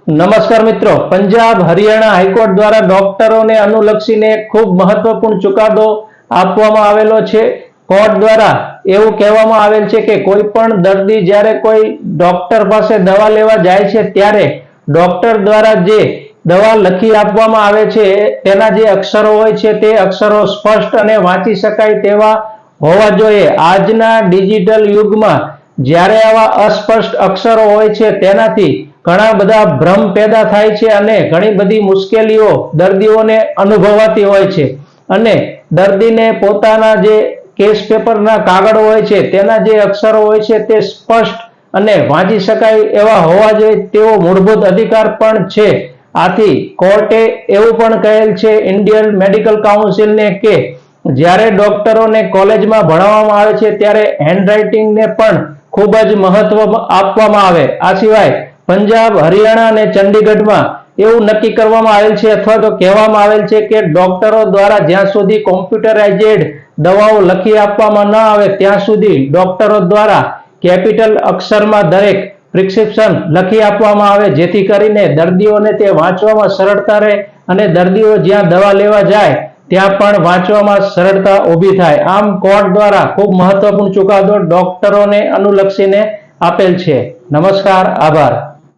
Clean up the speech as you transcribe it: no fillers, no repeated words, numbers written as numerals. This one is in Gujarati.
નમસ્કાર મિત્રો, પંજાબ હરિયાણા હાઈકોર્ટ દ્વારા ડોક્ટરોને અનુલક્ષીને ખૂબ મહત્વપૂર્ણ ચુકાદો આપવામાં આવેલો છે। કોર્ટ દ્વારા એવું કહેવામાં આવેલ છે કે કોઈ પણ દર્દી જ્યારે કોઈ ડોક્ટર પાસે દવા લેવા જાય છે ત્યારે ડોક્ટર દ્વારા જે દવા લખી આપવામાં આવે છે તેના જે અક્ષરો હોય છે તે અક્ષરો સ્પષ્ટ અને વાંચી શકાય તેવા હોવા જોઈએ। આજના ડિજિટલ યુગમાં જ્યારે આવા અસ્પષ્ટ અક્ષરો હોય છે તેનાથી ઘણા બધા ભ્રમ પેદા થાય છે અને ઘણી બધી મુશ્કેલીઓ દર્દીઓને અનુભવાતી હોય છે અને દર્દીને પોતાના જે કેસ પેપરના કાગળો હોય છે તેના જે અક્ષરો હોય છે તે સ્પષ્ટ અને વાંચી શકાય એવા હોવા જોઈએ તેવો મૂળભૂત અધિકાર પણ છે। આથી કોર્ટે એવું પણ કહેલ છે ઇન્ડિયન મેડિકલ કાઉન્સિલને કે જ્યારે ડોક્ટરોને કોલેજમાં ભણાવવામાં આવે છે ત્યારે હેન્ડરાઇટિંગને પણ ખૂબ જ મહત્વ આપવામાં આવે। આ સિવાય પંજાબ હરિયાણા અને ચંડીગઢમાં એવું નક્કી કરવામાં આવેલ છે અથવા તો કહેવામાં આવેલ છે કે ડોક્ટરો દ્વારા જ્યાં સુધી કોમ્પ્યુટરાઇઝેડ દવાઓ લખી આપવામાં ન આવે ત્યાં સુધી ડોક્ટરો દ્વારા કેપિટલ અક્ષરમાં દરેક પ્રિસ્ક્રિપ્શન લખી આપવામાં આવે જેથી કરીને દર્દીઓને તે વાંચવામાં સરળતા રહે અને દર્દીઓ જ્યાં દવા લેવા જાય ત્યાં પણ વાંચવામાં સરળતા ઊભી થાય। આમ કોર્ટ દ્વારા ખૂબ મહત્વપૂર્ણ ચુકાદો ડોક્ટરોને અનુલક્ષીને આપેલ છે। નમસ્કાર, આભાર।